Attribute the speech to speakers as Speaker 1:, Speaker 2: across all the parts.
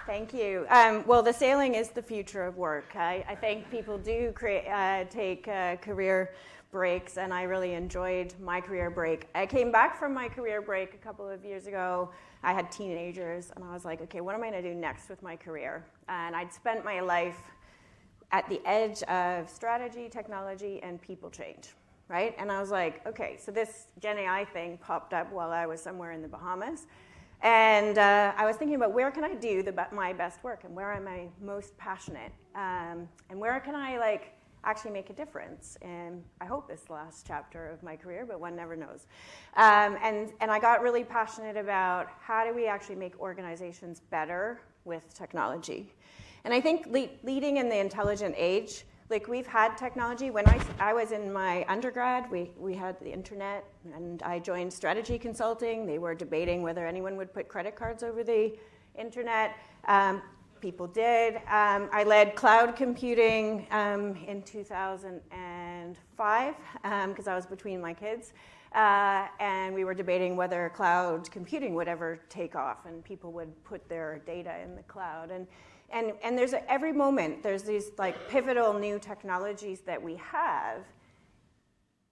Speaker 1: Thank you. Well, the sailing is the future of work. I think people do take career breaks, and I really enjoyed my career break. I came back from my career break a couple of years ago. I had teenagers, and I was like, okay, what am I going to do next with my career? And I'd spent my life at the edge of strategy, technology, and people change, right? And I was like, okay, so this GenAI thing popped up while I was somewhere in the Bahamas. And I was thinking about where can I do my best work, and where am I most passionate, and where can I actually make a difference. And I hope it's the last chapter of my career, but one never knows. And I got really passionate about how do we actually make organizations better with technology. And I think leading in the intelligent age, we've had technology. When I was in my undergrad, we had the internet, and I joined strategy consulting. They were debating whether anyone would put credit cards over the internet. People did. I led cloud computing in 2005 because I was between my kids. And we were debating whether cloud computing would ever take off and people would put their data in the cloud. And there's every moment there's these pivotal new technologies that we have,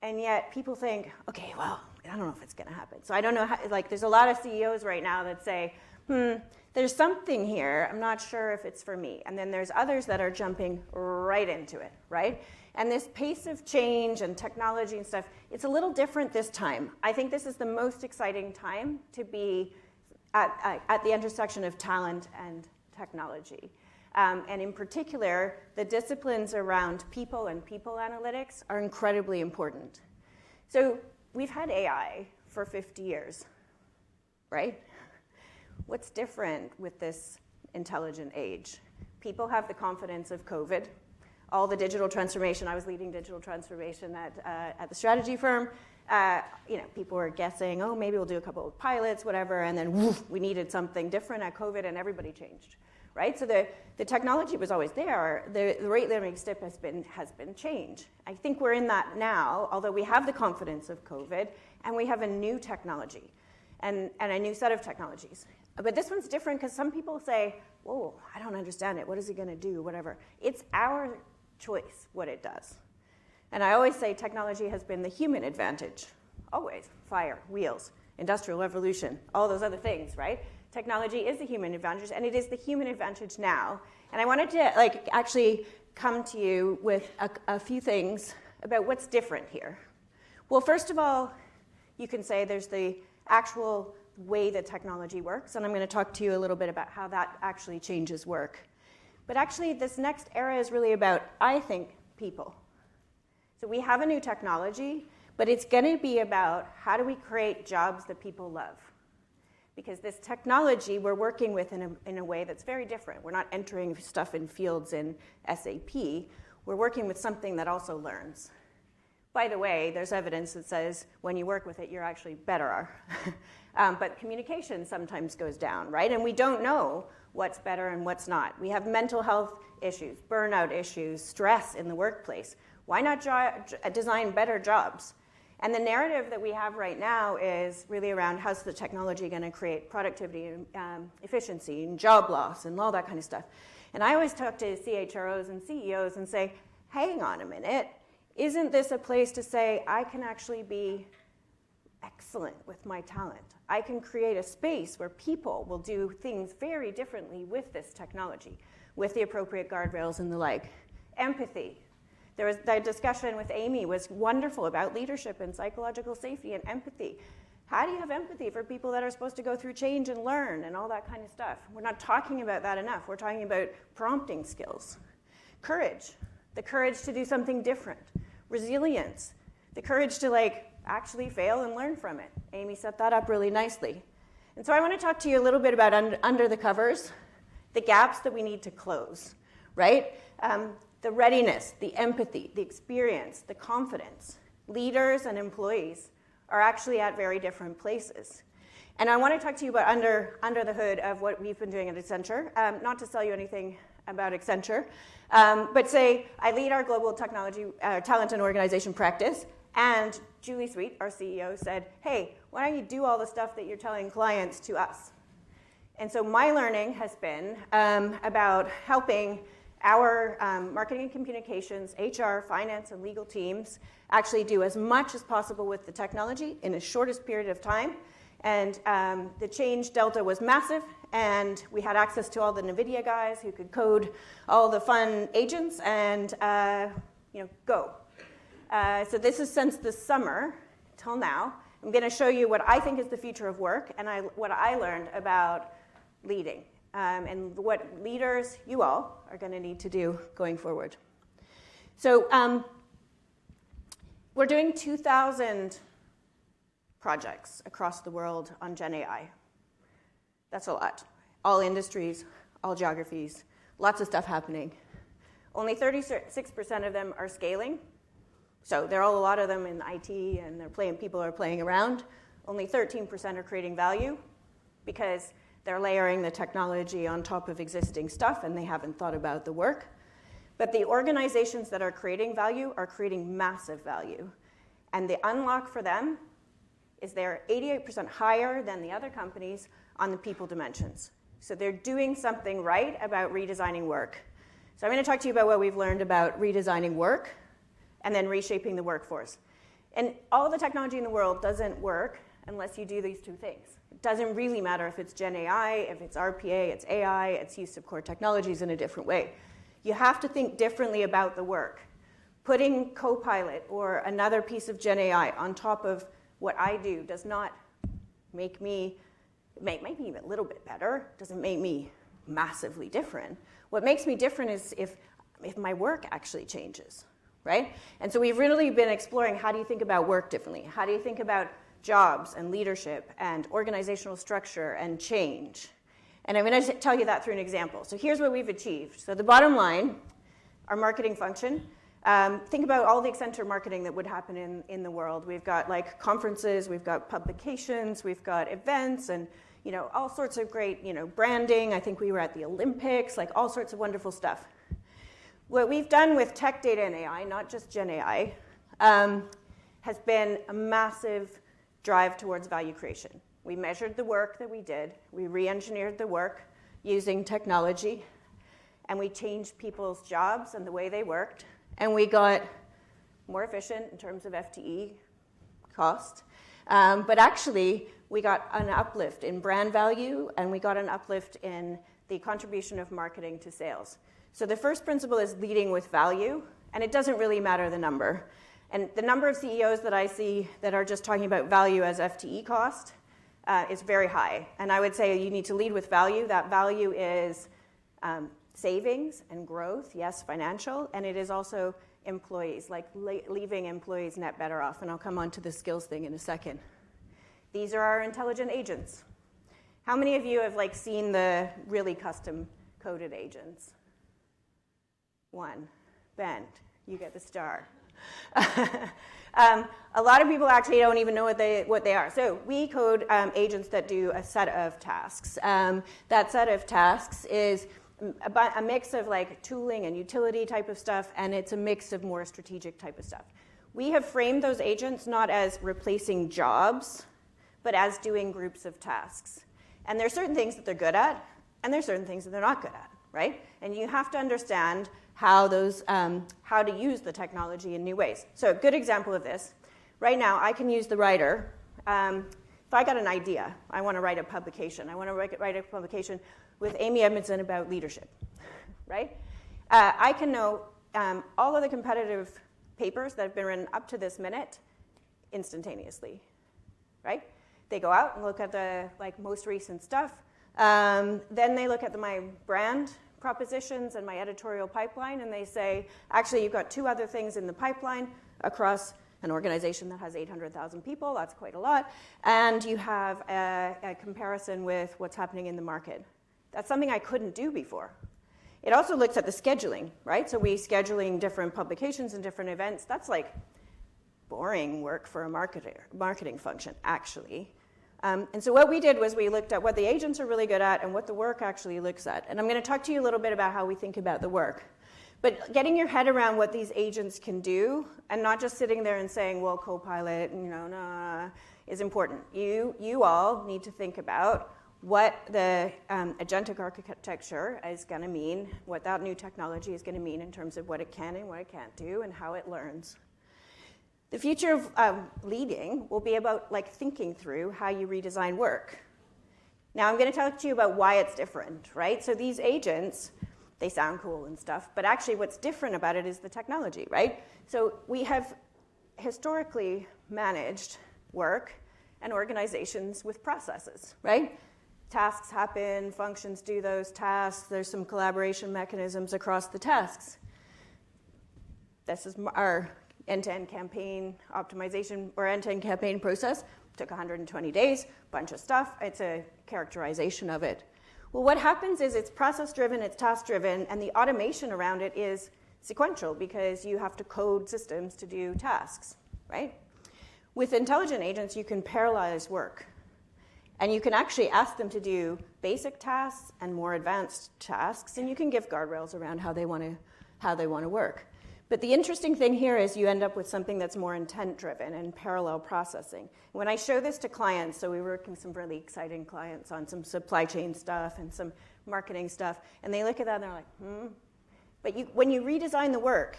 Speaker 1: and yet people think, okay, well, I don't know if it's going to happen. So I don't know how. There's a lot of CEOs right now that say, there's something here. I'm not sure if it's for me. And then there's others that are jumping right into it, right? And this pace of change and technology and stuff, it's a little different this time. I think this is the most exciting time to be at the intersection of talent and technology. And in particular, the disciplines around people and people analytics are incredibly important. So we've had AI for 50 years, right? What's different with this intelligent age? People have the confidence of COVID. All the digital transformation, I was leading digital transformation at the strategy firm. People were guessing, oh, maybe we'll do a couple of pilots, whatever, and then woof, we needed something different at COVID, and everybody changed, right? So the technology was always there. The rate limiting step has been change. I think we're in that now, although we have the confidence of COVID, and we have a new technology, and a new set of technologies. But this one's different because some people say, whoa, I don't understand it. What is it going to do? Whatever. It's our choice what it does. And I always say technology has been the human advantage. Always. Fire, wheels, industrial revolution, all those other things, right? Technology is the human advantage, and it is the human advantage now. And I wanted to actually come to you with a few things about what's different here. Well, first of all, you can say there's the actual way that technology works, and I'm going to talk to you a little bit about how that actually changes work. But actually, this next era is really about, I think, people. So we have a new technology, but it's going to be about how do we create jobs that people love. Because this technology we're working with in a way that's very different. We're not entering stuff in fields in SAP. We're working with something that also learns. By the way, there's evidence that says when you work with it, you're actually better. But communication sometimes goes down, right? And we don't know what's better and what's not. We have mental health issues, burnout issues, stress in the workplace. Why not design better jobs? And the narrative that we have right now is really around how's the technology going to create productivity and efficiency and job loss and all that kind of stuff. And I always talk to CHROs and CEOs and say, hang on a minute. Isn't this a place to say, I can actually be excellent with my talent? I can create a space where people will do things very differently with this technology, with the appropriate guardrails and the like. Empathy. There was the discussion with Amy was wonderful about leadership and psychological safety and empathy. How do you have empathy for people that are supposed to go through change and learn and all that kind of stuff? We're not talking about that enough. We're talking about prompting skills. Courage. The courage to do something different. Resilience. The courage to actually fail and learn from it. Amy set that up really nicely. And so I want to talk to you a little bit about under the covers, the gaps that we need to close, right? The readiness, the empathy, the experience, the confidence. Leaders and employees are actually at very different places. And I want to talk to you about under the hood of what we've been doing at Accenture. Not to sell you anything about Accenture, but say I lead our global technology, talent and organization practice, and Julie Sweet, our CEO, said, hey, why don't you do all the stuff that you're telling clients to us? And so my learning has been about helping our marketing and communications, HR, finance, and legal teams actually do as much as possible with the technology in the shortest period of time. And the change delta was massive, and we had access to all the NVIDIA guys who could code all the fun agents and go. So this is since the summer till now. I'm going to show you what I think is the future of work and what I learned about leading and what leaders, you all, are going to need to do going forward. So we're doing 2,000 projects across the world on GenAI. That's a lot. All industries, all geographies, lots of stuff happening. Only 36% of them are scaling. So there are a lot of them in IT, and people are playing around. Only 13% are creating value because they're layering the technology on top of existing stuff, and they haven't thought about the work. But the organizations that are creating value are creating massive value. And the unlock for them is they're 88% higher than the other companies on the people dimensions. So they're doing something right about redesigning work. So I'm going to talk to you about what we've learned about redesigning work and then reshaping the workforce. And all the technology in the world doesn't work unless you do these two things. It doesn't really matter if it's GenAI, if it's RPA, it's AI, it's use of core technologies in a different way. You have to think differently about the work. Putting Copilot or another piece of GenAI on top of what I do does not make me, make me a little bit better, doesn't make me massively different. What makes me different is if my work actually changes, right? And so we've really been exploring, how do you think about work differently? How do you think about jobs and leadership and organizational structure and change? And I'm going to tell you that through an example. So here's what we've achieved. So the bottom line, our marketing function. Think about all the Accenture marketing that would happen in the world. We've got like conferences, we've got publications, we've got events, and all sorts of great branding. I think we were at the Olympics, like all sorts of wonderful stuff. What we've done with tech, data, and AI, not just GenAI, has been a massive drive towards value creation. We measured the work that we did, we re-engineered the work using technology, and we changed people's jobs and the way they worked, and we got more efficient in terms of FTE cost. But actually, we got an uplift in brand value, and we got an uplift in the contribution of marketing to sales. So the first principle is leading with value, and it doesn't really matter the number. And the number of CEOs that I see that are just talking about value as FTE cost is very high. And I would say you need to lead with value. That value is savings and growth, yes, financial, and it is also employees, like leaving employees net better off. And I'll come on to the skills thing in a second. These are our intelligent agents. How many of you have seen the really custom coded agents? One. Ben, you get the star. A lot of people actually don't even know what they are. So we code agents that do a set of tasks. That set of tasks is a mix of tooling and utility type of stuff, and it's a mix of more strategic type of stuff. We have framed those agents not as replacing jobs, but as doing groups of tasks. And there are certain things that they're good at, and there are certain things that they're not good at, right? And you have to understand how to use the technology in new ways. So a good example of this, right now I can use the writer. If I got an idea, I want to write a publication. I want to write a publication with Amy Edmondson about leadership, right? I can know all of the competitive papers that have been written up to this minute instantaneously, right? They go out and look at the most recent stuff. Then they look at my brand propositions and my editorial pipeline, and they say, actually, you've got two other things in the pipeline across an organization that has 800,000 people. That's quite a lot. And you have a comparison with what's happening in the market. That's something I couldn't do before. It also looks at the scheduling, right? So we scheduling different publications and different events. That's boring work for a marketing function, actually. And so what we did was we looked at what the agents are really good at and what the work actually looks at. And I'm going to talk to you a little bit about how we think about the work. But getting your head around what these agents can do and not just sitting there and saying, well, Copilot, is important. You all need to think about what the agentic architecture is going to mean, what that new technology is going to mean in terms of what it can and what it can't do, and how it learns. The future of leading will be about thinking through how you redesign work. Now I'm going to talk to you about why it's different, right? So these agents, they sound cool and stuff, but actually what's different about it is the technology, right? So we have historically managed work and organizations with processes, right? Tasks happen, functions do those tasks, there's some collaboration mechanisms across the tasks. This is our end-to-end campaign optimization or end-to-end campaign process. Took 120 days, bunch of stuff. It's a characterization of it. Well, what happens is it's process-driven, it's task-driven, and the automation around it is sequential because you have to code systems to do tasks, right? With intelligent agents, you can parallelize work. And you can actually ask them to do basic tasks and more advanced tasks, and you can give guardrails around how they want to work. But the interesting thing here is you end up with something that's more intent-driven and parallel processing. When I show this to clients, so we work with some really exciting clients on some supply chain stuff and some marketing stuff, and they look at that and they're like, But when you redesign the work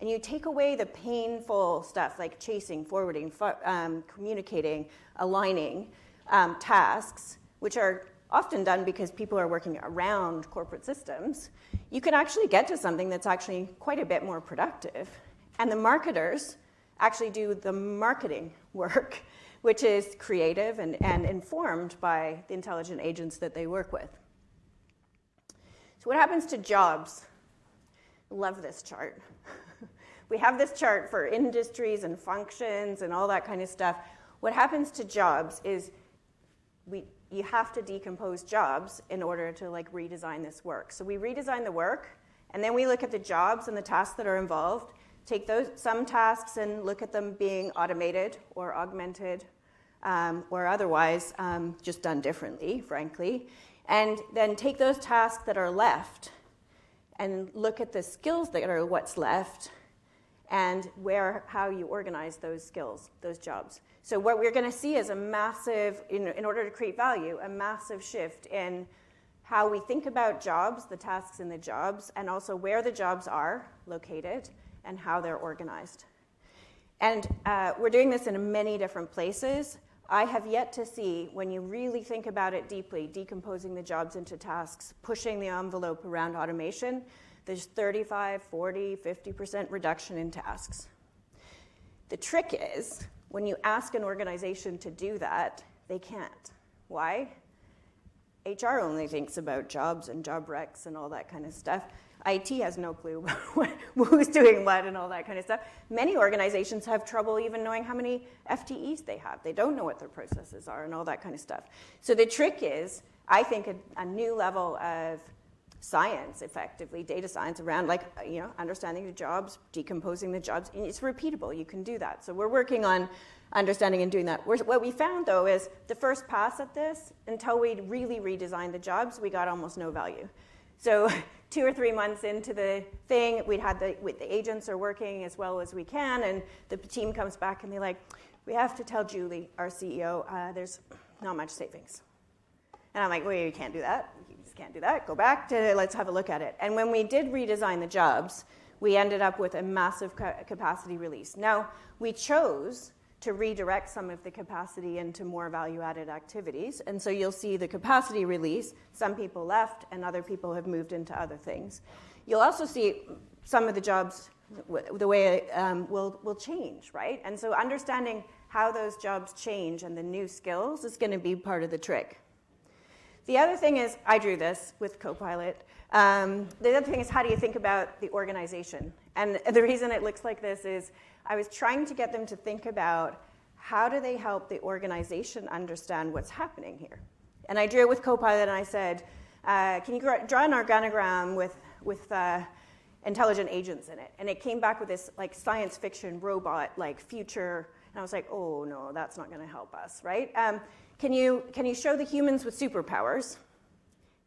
Speaker 1: and you take away the painful stuff like chasing, forwarding, communicating, aligning, tasks, which are often done because people are working around corporate systems, you can actually get to something that's actually quite a bit more productive. And the marketers actually do the marketing work, which is creative and informed by the intelligent agents that they work with. So what happens to jobs? Love this chart. We have this chart for industries and functions and all that kind of stuff. What happens to jobs is you have to decompose jobs in order to redesign this work. So we redesign the work, and then we look at the jobs and the tasks that are involved, take some tasks and look at them being automated or augmented or otherwise just done differently, frankly, and then take those tasks that are left and look at the skills that are what's left and how you organize those skills, those jobs. So what we're going to see is a massive, in order to create value, a massive shift in how we think about jobs, the tasks in the jobs, and also where the jobs are located and how they're organized. And we're doing this in many different places. I have yet to see, when you really think about it deeply, decomposing the jobs into tasks, pushing the envelope around automation, there's 35, 40, 50% reduction in tasks. The trick is, when you ask an organization to do that, they can't. Why? HR only thinks about jobs and job recs and all that kind of stuff. IT has no clue who's doing what and all that kind of stuff. Many organizations have trouble even knowing how many FTEs they have. They don't know what their processes are and all that kind of stuff. So the trick is, I think, a new level of science, effectively, data science around understanding the jobs, decomposing the jobs. And it's repeatable. You can do that. So we're working on understanding and doing that. What we found, though, is the first pass at this, until we really redesigned the jobs, we got almost no value. So 2 or 3 months into the thing, the agents are working as well as we can, and the team comes back and they're like, we have to tell Julie, our CEO, there's not much savings. And I'm like, well, you can't do that. You just can't do that. Go back to, let's have a look at it. And when we did redesign the jobs, we ended up with a massive capacity release. Now, we chose to redirect some of the capacity into more value-added activities. And so you'll see the capacity release. Some people left, and other people have moved into other things. You'll also see some of the jobs, the way will change, right? And so understanding how those jobs change and the new skills is going to be part of the trick. The other thing is, I drew this with Copilot. The other thing is, how do you think about the organization? And the reason it looks like this is I was trying to get them to think about how do they help the organization understand what's happening here. And I drew it with Copilot, and I said, can you draw an organogram with intelligent agents in it? And it came back with this science fiction robot future. And I was like, oh no, that's not going to help us, right? Can you show the humans with superpowers?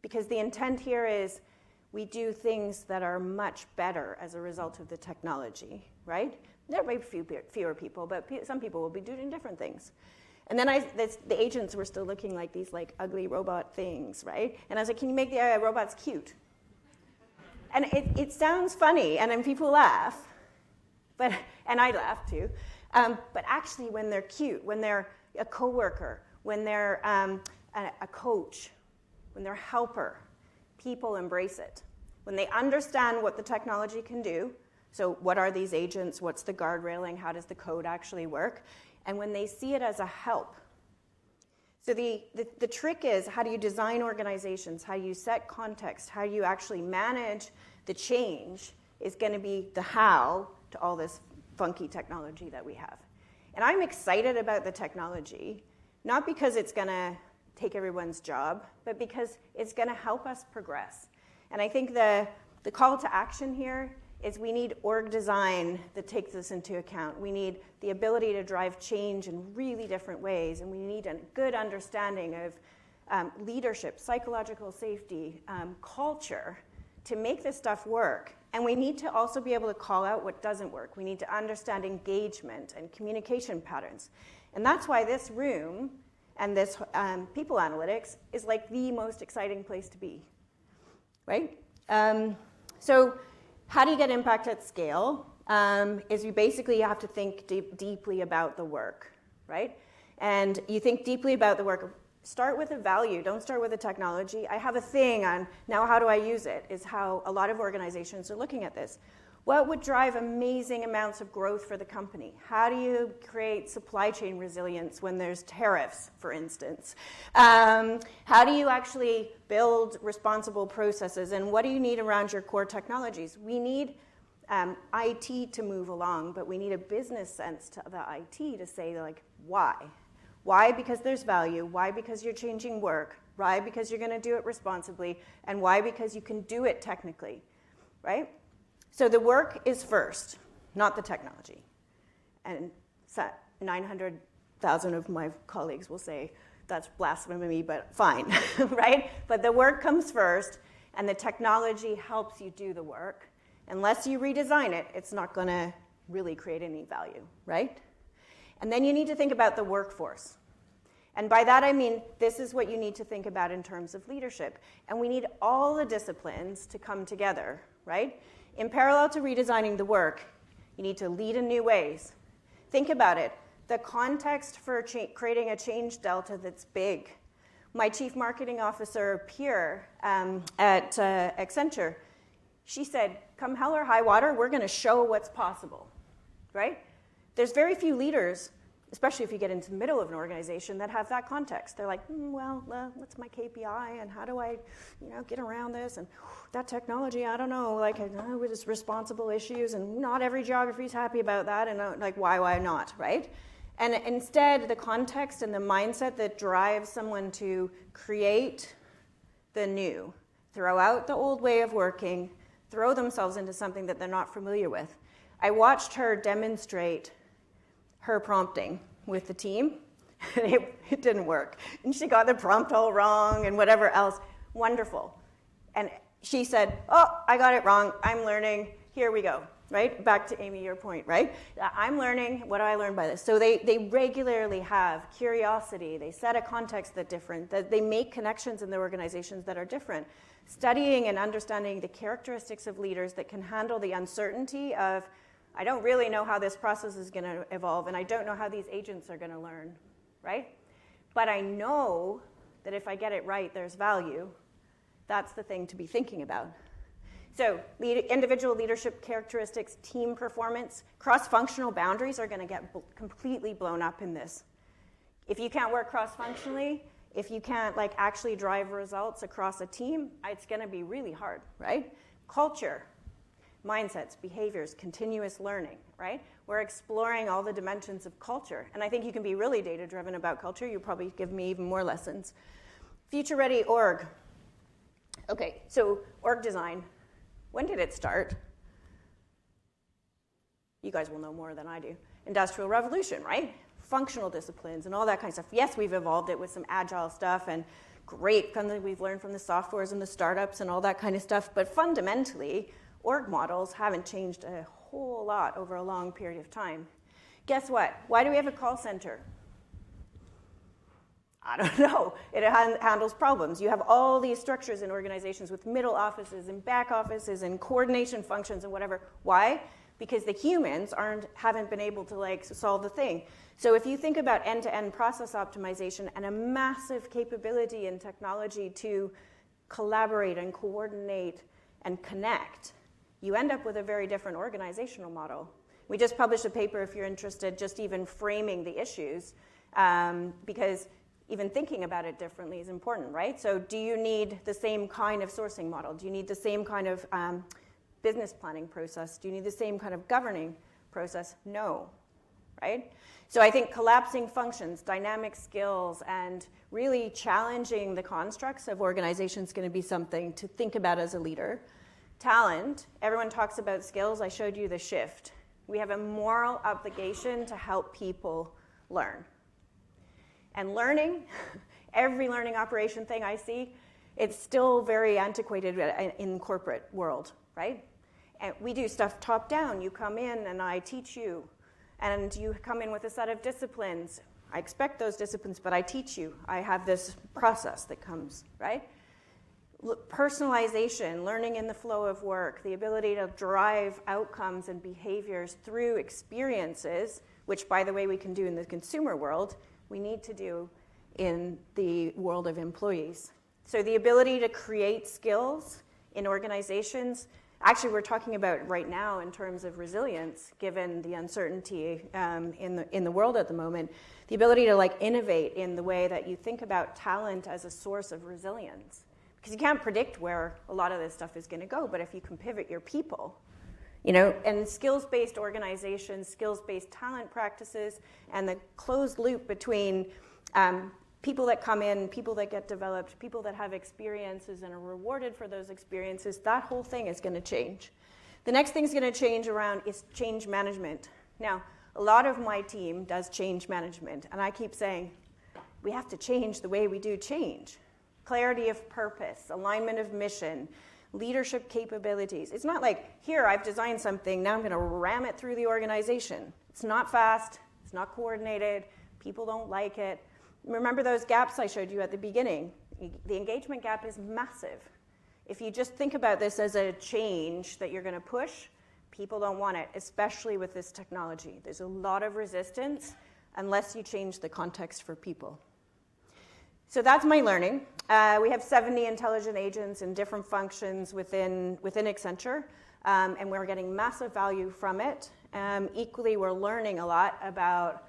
Speaker 1: Because the intent here is we do things that are much better as a result of the technology, right? There may be fewer people, but some people will be doing different things. And then the agents were still looking like these like ugly robot things, right? And I was like, can you make the robots cute? And it sounds funny, and then people laugh, and I laugh too. But actually, when they're cute, when they're a coworker, when they're a coach, when they're a helper, people embrace it. When they understand what the technology can do, so what are these agents, what's the guardrailing, how does the code actually work, and when they see it as a help. So the trick is, how do you design organizations, how do you set context, how do you actually manage the change is going to be the how to all this funky technology that we have. And I'm excited about the technology, not because it's going to take everyone's job, but because it's going to help us progress. And I think the call to action here is we need org design that takes this into account. We need the ability to drive change in really different ways, and we need a good understanding of leadership, psychological safety, culture to make this stuff work. And we need to also be able to call out what doesn't work. We need to understand engagement and communication patterns. And that's why this room and this people analytics is like the most exciting place to be, right? So how do you get impact at scale? Is you basically have to think deeply about the work, right? And you think deeply about the work. Start with a value, don't start with a technology. I have a thing on, now how do I use it, is how a lot of organizations are looking at this. What would drive amazing amounts of growth for the company? How do you create supply chain resilience when there's tariffs, for instance? How do you actually build responsible processes? And what do you need around your core technologies? We need IT to move along, but we need a business sense to the IT to say, like, why? Why? Because there's value. Why? Because you're changing work. Why? Because you're going to do it responsibly. And why? Because you can do it technically, right? So the work is first, not the technology. And 900,000 of my colleagues will say, that's blasphemy, but fine, right? But the work comes first, and the technology helps you do the work. Unless you redesign it, it's not going to really create any value, right? And then you need to think about the workforce. And by that I mean, this is what you need to think about in terms of leadership. And we need all the disciplines to come together, right? In parallel to redesigning the work, you need to lead in new ways. Think about it. The context for creating a change delta that's big. My chief marketing officer, Pierre, at Accenture, she said, come hell or high water, we're going to show what's possible, right? There's very few leaders, especially if you get into the middle of an organization, that have that context. They're like, what's my KPI, and how do I, get around this, and that technology, I don't know, like, it's responsible issues, and not every geography is happy about that, and like, why not, right? And instead, the context and the mindset that drives someone to create the new, throw out the old way of working, throw themselves into something that they're not familiar with. I watched her demonstrate her prompting with the team. It didn't work. And she got the prompt all wrong and whatever else. Wonderful. And she said, I got it wrong. I'm learning. Here we go. Right? Back to Amy, your point, right? I'm learning. What do I learn by this? So they regularly have curiosity. They set a context that's different. That they make connections in their organizations that are different. Studying and understanding the characteristics of leaders that can handle the uncertainty of, I don't really know how this process is going to evolve, and I don't know how these agents are going to learn, right? But I know that if I get it right, there's value. That's the thing to be thinking about. So individual leadership characteristics, team performance, cross-functional boundaries are going to get completely blown up in this. If you can't work cross-functionally, if you can't actually drive results across a team, it's going to be really hard, right? Culture. Mindsets, behaviors, continuous learning, right? We're exploring all the dimensions of culture. And I think you can be really data-driven about culture. You'll probably give me even more lessons. Future-ready org. Okay, so org design. When did it start? You guys will know more than I do. Industrial Revolution, right? Functional disciplines and all that kind of stuff. Yes, we've evolved it with some agile stuff and great, we've learned from the softwares and the startups and all that kind of stuff. But fundamentally, org models haven't changed a whole lot over a long period of time. Guess what? Why do we have a call center? I don't know. It handles problems. You have all these structures in organizations with middle offices and back offices and coordination functions and whatever. Why? Because the humans haven't been able to solve the thing. So if you think about end-to-end process optimization and a massive capability in technology to collaborate and coordinate and connect, you end up with a very different organizational model. We just published a paper, if you're interested, just even framing the issues, because even thinking about it differently is important, right? So do you need the same kind of sourcing model? Do you need the same kind of business planning process? Do you need the same kind of governing process? No, right? So I think collapsing functions, dynamic skills, and really challenging the constructs of organizations is going to be something to think about as a leader. Talent, everyone talks about skills. I showed you the shift. We have a moral obligation to help people learn. And learning, every learning operation thing I see, it's still very antiquated in corporate world, right? And we do stuff top down. You come in and I teach you. And you come in with a set of disciplines. I expect those disciplines, but I teach you. I have this process that comes, right? Personalization, learning in the flow of work, the ability to drive outcomes and behaviors through experiences, which, by the way, we can do in the consumer world, we need to do in the world of employees. So the ability to create skills in organizations, actually we're talking about right now in terms of resilience, given the uncertainty in the world at the moment, the ability to innovate in the way that you think about talent as a source of resilience. Because you can't predict where a lot of this stuff is going to go, but if you can pivot your people, and skills-based organizations, skills-based talent practices, and the closed loop between people that come in, people that get developed, people that have experiences and are rewarded for those experiences, that whole thing is going to change. The next thing is going to change around is change management. Now, a lot of my team does change management, and I keep saying, we have to change the way we do change. Clarity of purpose, alignment of mission, leadership capabilities. It's not like, here, I've designed something, now I'm going to ram it through the organization. It's not fast, it's not coordinated, people don't like it. Remember those gaps I showed you at the beginning? The engagement gap is massive. If you just think about this as a change that you're going to push, people don't want it, especially with this technology. There's a lot of resistance unless you change the context for people. So that's my learning. We have 70 intelligent agents in different functions within Accenture, and we're getting massive value from it. Equally, we're learning a lot about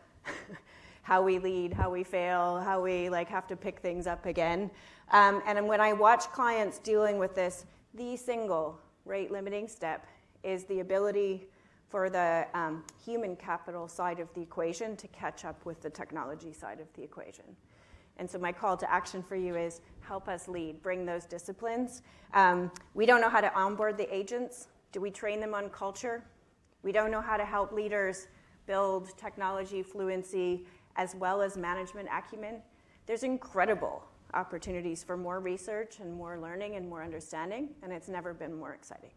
Speaker 1: how we lead, how we fail, how we have to pick things up again. And when I watch clients dealing with this, the single rate-limiting step is the ability for the human capital side of the equation to catch up with the technology side of the equation. And so my call to action for you is help us lead, bring those disciplines. We don't know how to onboard the agents. Do we train them on culture? We don't know how to help leaders build technology fluency as well as management acumen. There's incredible opportunities for more research and more learning and more understanding, and it's never been more exciting.